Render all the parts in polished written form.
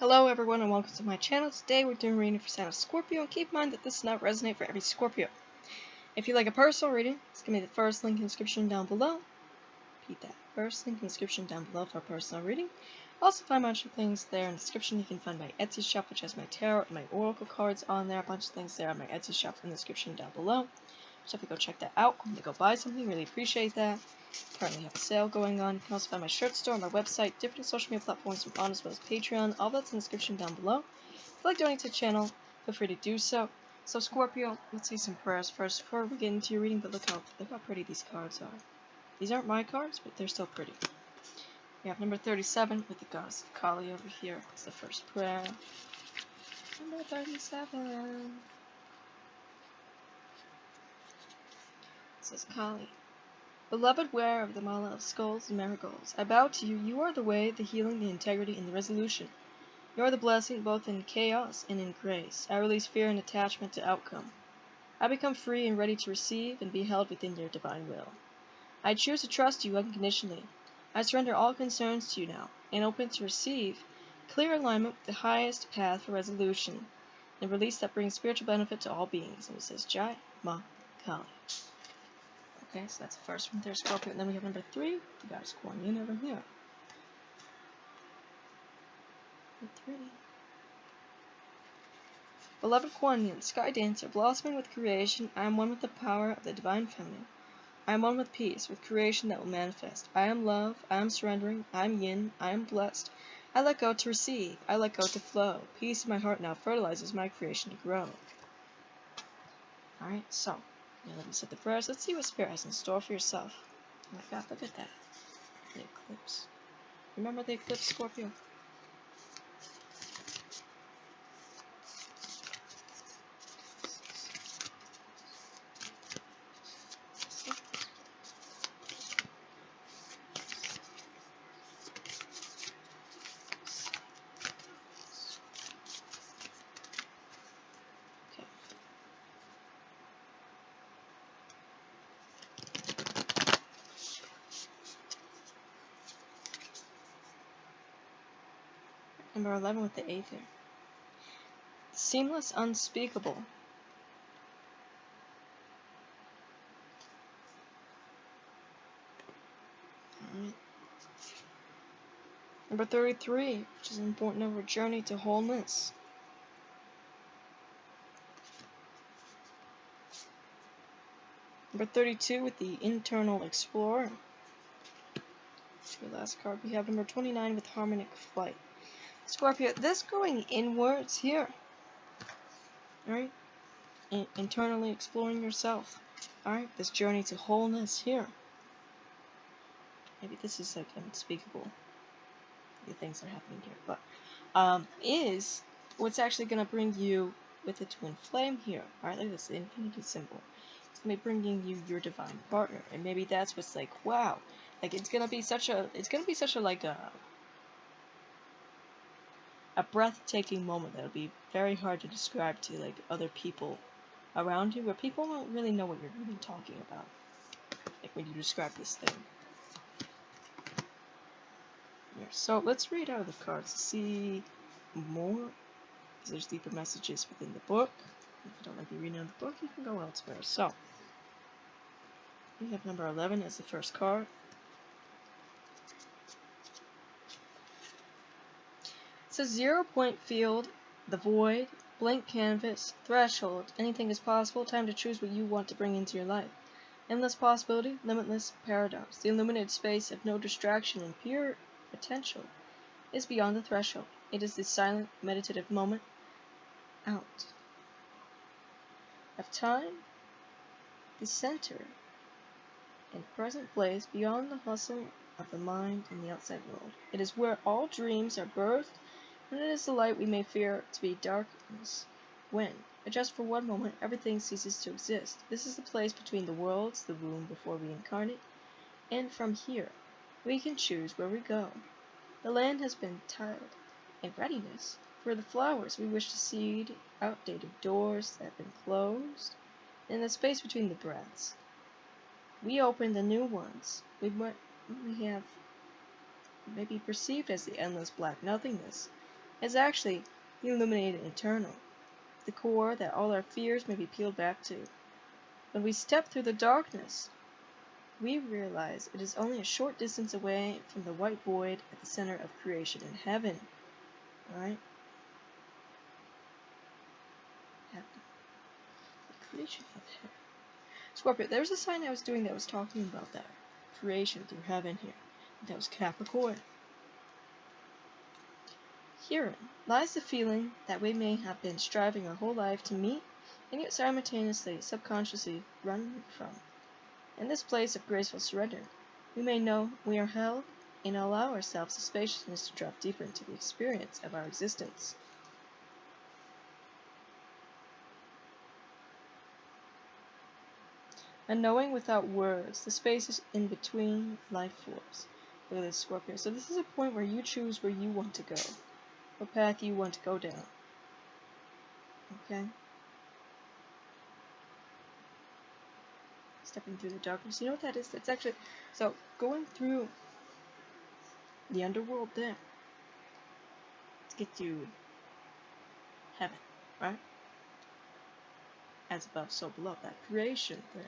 Hello everyone and welcome to my channel. Today we're doing a reading for sign of Scorpio, and keep in mind that this does not resonate for every Scorpio. If you like a personal reading, it's going to be the first link in the description down below. Repeat that. First link in the description down below for a personal reading. Also find a bunch of things there in the description. You can find my Etsy shop, which has my tarot and my oracle cards on there. A bunch of things there on my Etsy shop in the description down below. So if you go check that out, I'm going to go buy something. Really appreciate that. Currently have a sale going on. You can also find my shirt store on my website, different social media platforms from on as well as Patreon. All that's in the description down below. If you like donating to the channel, feel free to do so. So Scorpio, let's say some prayers first before we get into your reading, but look how pretty these cards are. These aren't my cards, but they're still pretty. We have number 37 with the goddess of Kali over here. It's the first prayer. Number 37. It says Kali. Beloved wearer of the mala of skulls and marigolds, I bow to you. You are the way, the healing, the integrity, and the resolution. You are the blessing both in chaos and in grace. I release fear and attachment to outcome. I become free and ready to receive and be held within your divine will. I choose to trust you unconditionally. I surrender all concerns to you now, and open to receive clear alignment with the highest path for resolution, and release that brings spiritual benefit to all beings. And it says Jai Ma Kali. Okay, so that's the first one there, Scorpio. And then we have number 3, the goddess Kuan Yin over here. Number 3. Beloved Kuan Yin, sky dancer, blossoming with creation, I am one with the power of the divine feminine. I am one with peace, with creation that will manifest. I am love, I am surrendering, I am yin, I am blessed. I let go to receive, I let go to flow. Peace in my heart now fertilizes my creation to grow. Alright, so. Now let me set the prayers. Let's see what Spirit has in store for yourself. Oh my god, look at that. The eclipse. Remember the eclipse, Scorpio? Number 11 with the Aether. Seamless, unspeakable. Alright. Number 33, which is important of our journey to wholeness. Number 32 with the Internal Explorer. The last card we have number 29 with Harmonic Flight. Scorpio, this going inwards here. Alright? Internally exploring yourself. Alright? This journey to wholeness here. Maybe this is like unspeakable. The things are happening here. But, is what's actually going to bring you with the twin flame here. Alright? Look at this, the infinity symbol. It's going to be bringing you your divine partner. And maybe that's what's like, wow. Like, it's going to be such a like a breathtaking moment that'll be very hard to describe to like other people around you, where people don't really know what you're really talking about, like when you describe this thing. Here. So let's read out of the cards to see more, because there's deeper messages within the book. If you don't like me reading out the book, you can go elsewhere. So we have number 11 as the first card. It says 0 point field, the void, blank canvas, threshold, anything is possible, time to choose what you want to bring into your life. Endless possibility, limitless paradox. The illuminated space of no distraction and pure potential is beyond the threshold. It is the silent, meditative moment out of time, the center, and present place beyond the hustle of the mind and the outside world. It is where all dreams are birthed, and it is the light we may fear to be darkness, when, just for one moment, everything ceases to exist. This is the place between the worlds, the womb before we incarnate, and from here, we can choose where we go. The land has been tilled in readiness for the flowers we wish to seed, outdated doors that have been closed, in the space between the breaths. We open the new ones. We have may be perceived as the endless black nothingness, is actually illuminated and eternal, the core that all our fears may be peeled back to. When we step through the darkness, we realize it is only a short distance away from the white void at the center of creation in heaven. Alright? Heaven. The creation of heaven. Scorpio, there was a sign I was doing that was talking about that. Creation through heaven here. That was Capricorn. Herein lies the feeling that we may have been striving our whole life to meet, and yet simultaneously, subconsciously, run from. In this place of graceful surrender, we may know we are held and allow ourselves the spaciousness to drop deeper into the experience of our existence. And knowing without words the spaces in between life forms. Look at this, Scorpio. So this is a point where you choose where you want to go. What path you want to go down. Okay? Stepping through the darkness. You know what that is? That's actually... So, going through the underworld there to get to heaven, right? As above, so below. That creation there.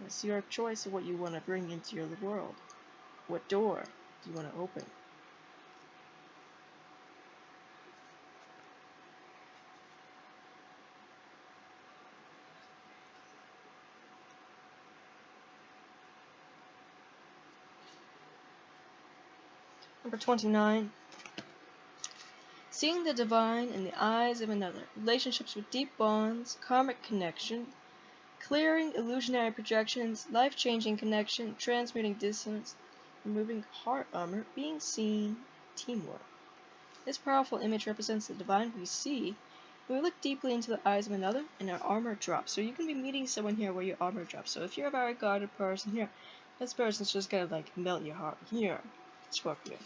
It's your choice of what you want to bring into your world. What door do you want to open? Number 29. Seeing the divine in the eyes of another. Relationships with deep bonds, karmic connection, clearing illusionary projections, life-changing connection, transmuting dissonance, removing heart armor, being seen, teamwork. This powerful image represents the divine we see when we look deeply into the eyes of another and our armor drops. So you can be meeting someone here where your armor drops. So if you're a very guarded person here, this person's just gonna like melt your heart here, Scorpio.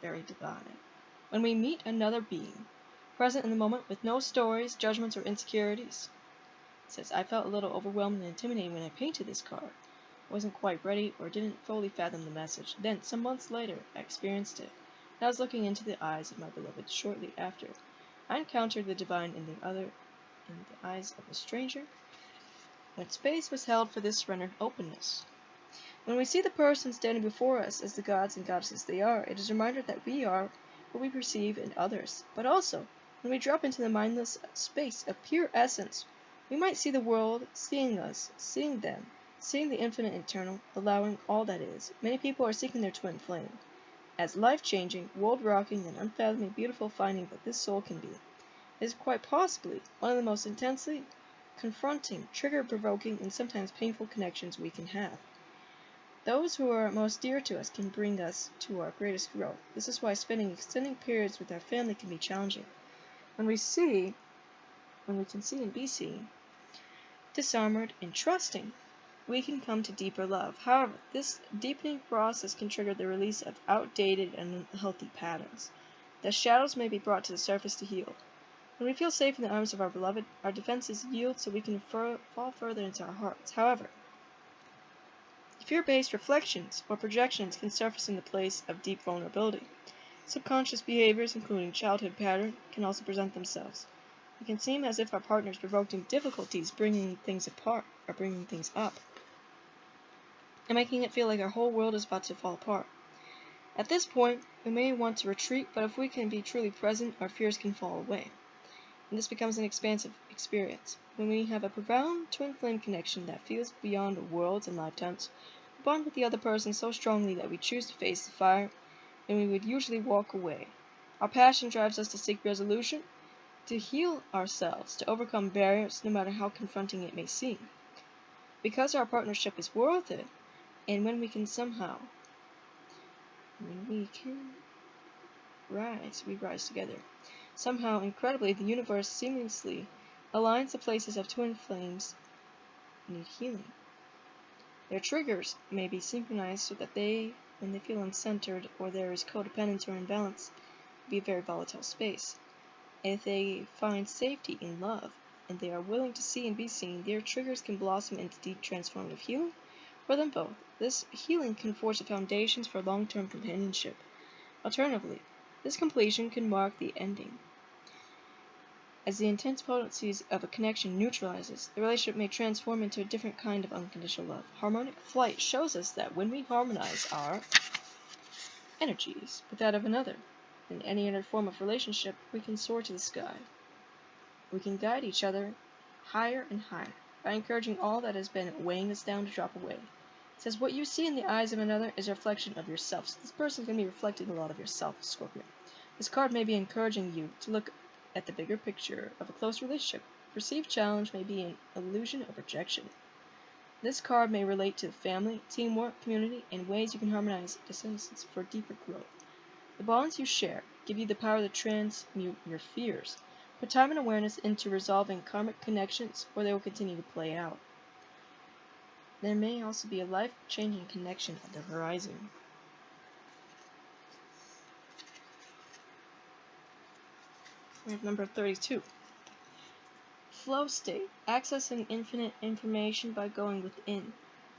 Very divine. When we meet another being, present in the moment with no stories, judgments, or insecurities. It says, I felt a little overwhelmed and intimidated when I painted this card. I wasn't quite ready or didn't fully fathom the message. Then, some months later, I experienced it. I was looking into the eyes of my beloved shortly after. I encountered the divine in the eyes of a stranger, when space was held for this surrendered openness. When we see the person standing before us as the gods and goddesses they are, it is a reminder that we are what we perceive in others. But also, when we drop into the mindless space of pure essence, we might see the world seeing us, seeing them, seeing the infinite eternal, allowing all that is. Many people are seeking their twin flame, as life-changing, world-rocking, and unfathomably beautiful finding that this soul can be. It is quite possibly one of the most intensely confronting, trigger-provoking, and sometimes painful connections we can have. Those who are most dear to us can bring us to our greatest growth. This is why spending extended periods with our family can be challenging. When we can see and be seen, disarmored and trusting, we can come to deeper love. However, this deepening process can trigger the release of outdated and unhealthy patterns. The shadows may be brought to the surface to heal. When we feel safe in the arms of our beloved, our defenses yield so we can fall further into our hearts. However, fear-based reflections or projections can surface in the place of deep vulnerability. Subconscious behaviors, including childhood patterns, can also present themselves. It can seem as if our partner is provoking difficulties bringing things apart or bringing things up, and making it feel like our whole world is about to fall apart. At this point, we may want to retreat, but if we can be truly present, our fears can fall away, and this becomes an expansive experience. When we have a profound twin flame connection that feels beyond worlds and lifetimes, we bond with the other person so strongly that we choose to face the fire, and we would usually walk away. Our passion drives us to seek resolution, to heal ourselves, to overcome barriers, no matter how confronting it may seem. Because our partnership is worth it, and when we rise, we rise together. Somehow, incredibly, the universe seamlessly aligns the places of twin flames need healing. Their triggers may be synchronized so that when they feel uncentered or there is codependence or imbalance, be a very volatile space. And if they find safety in love, and they are willing to see and be seen, their triggers can blossom into deep transformative healing for them both. This healing can forge the foundations for long-term companionship. Alternatively, this completion can mark the ending. As the intense potencies of a connection neutralizes, the relationship may transform into a different kind of unconditional love. Harmonic flight shows us that when we harmonize our energies with that of another, in any other form of relationship, we can soar to the sky. We can guide each other higher and higher by encouraging all that has been weighing us down to drop away. It says what you see in the eyes of another is a reflection of yourself. So this person can be reflecting a lot of yourself, Scorpio. This card may be encouraging you to look at the bigger picture of a close relationship. Perceived challenge may be an illusion of rejection. This card may relate to family, teamwork, community, and ways you can harmonize dissonance for deeper growth. The bonds you share give you the power to transmute your fears. Put time and awareness into resolving karmic connections, or they will continue to play out. There may also be a life-changing connection at the horizon. We have number 32. Flow state. Accessing infinite information by going within.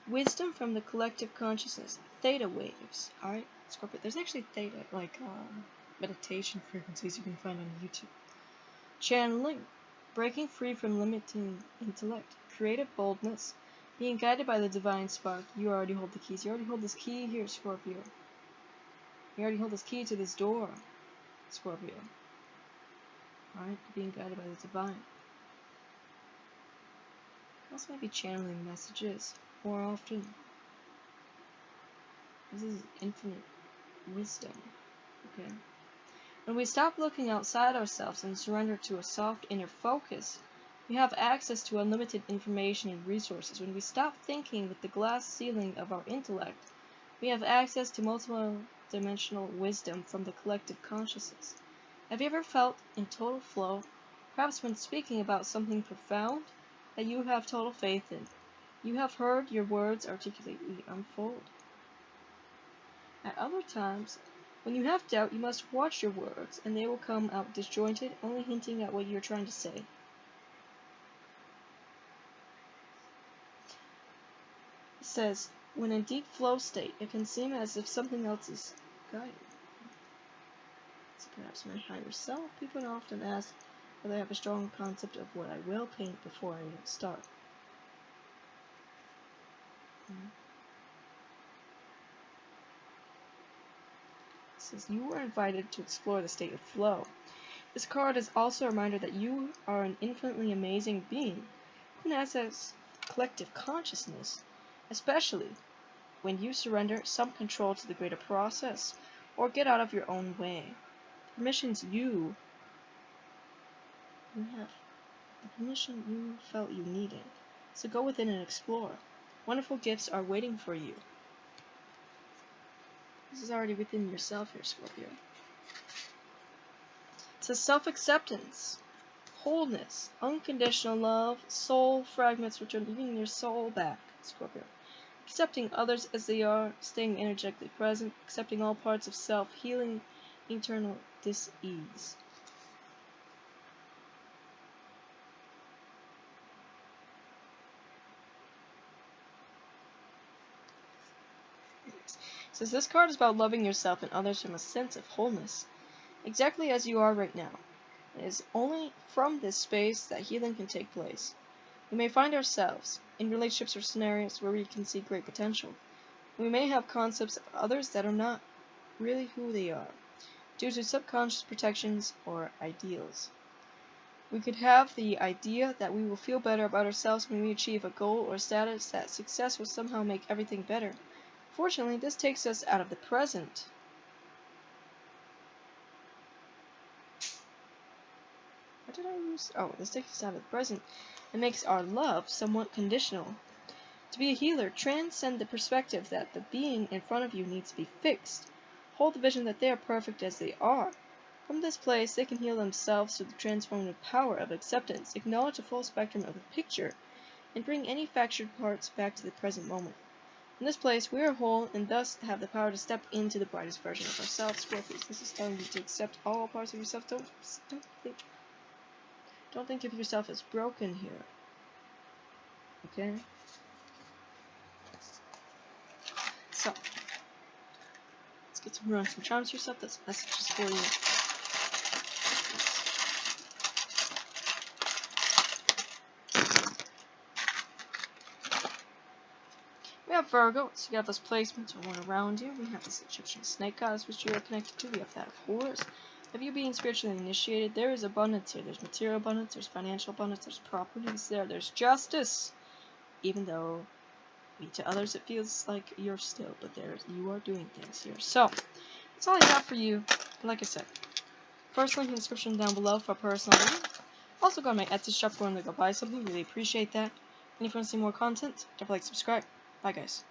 Wisdom from the collective consciousness. Theta waves. Alright, Scorpio. There's actually theta, like meditation frequencies you can find on YouTube. Channeling. Breaking free from limiting intellect. Creative boldness. Being guided by the divine spark. You already hold the keys. You already hold this key here, Scorpio. You already hold this key to this door, Scorpio. Alright, being guided by the divine. Also maybe channeling messages more often. This is infinite wisdom. Okay. When we stop looking outside ourselves and surrender to a soft inner focus, we have access to unlimited information and resources. When we stop thinking with the glass ceiling of our intellect, we have access to multiple-dimensional wisdom from the collective consciousness. Have you ever felt in total flow, perhaps when speaking about something profound that you have total faith in? You have heard your words articulately unfold. At other times, when you have doubt, you must watch your words, and they will come out disjointed, only hinting at what you are trying to say. It says, when in deep flow state, it can seem as if something else is guiding. It's perhaps my higher self. People often ask whether I have a strong concept of what I will paint before I start. It says, you were invited to explore the state of flow. This card is also a reminder that you are an infinitely amazing being who can access collective consciousness, especially when you surrender some control to the greater process or get out of your own way. Permissions you have, the permission you felt you needed. So go within and explore. Wonderful gifts are waiting for you. This is already within yourself here, Scorpio. It says self-acceptance, wholeness, unconditional love, soul fragments return, giving your soul back, Scorpio. Accepting others as they are, staying energetically present, accepting all parts of self, healing internal dis-ease. It says this card is about loving yourself and others from a sense of wholeness, exactly as you are right now. It is only from this space that healing can take place. We may find ourselves in relationships or scenarios where we can see great potential. We may have concepts of others that are not really who they are, due to subconscious protections or ideals. We could have the idea that we will feel better about ourselves when we achieve a goal or status, that success will somehow make everything better. Fortunately, this takes us out of the present. What did I use? Oh, this takes us out of the present and makes our love somewhat conditional. To be a healer, transcend the perspective that the being in front of you needs to be fixed. Hold the vision that they are perfect as they are. From this place, they can heal themselves through the transformative power of acceptance, acknowledge the full spectrum of the picture, and bring any fractured parts back to the present moment. In this place, we are whole and thus have the power to step into the brightest version of ourselves. Scorpios, this is telling you to accept all parts of yourself. Don't think of yourself as broken here. Okay? So, let's get some ruin, some charms yourself. That's messages for you. We have Virgo, so you have those placements or one around you. We have this Egyptian snake goddess which you are connected to. We have that of horse. If you being spiritually initiated, there is abundance here. There's material abundance, there's financial abundance, there's properties there, there's justice. Even though to others it feels like you're still, but you are doing things here. So, that's all I got for you. Like I said, first link in the description down below for personal reading. Also go to my Etsy shop, go and go buy something. Really appreciate that. And if you want to see more content, don't forget to subscribe. Bye guys.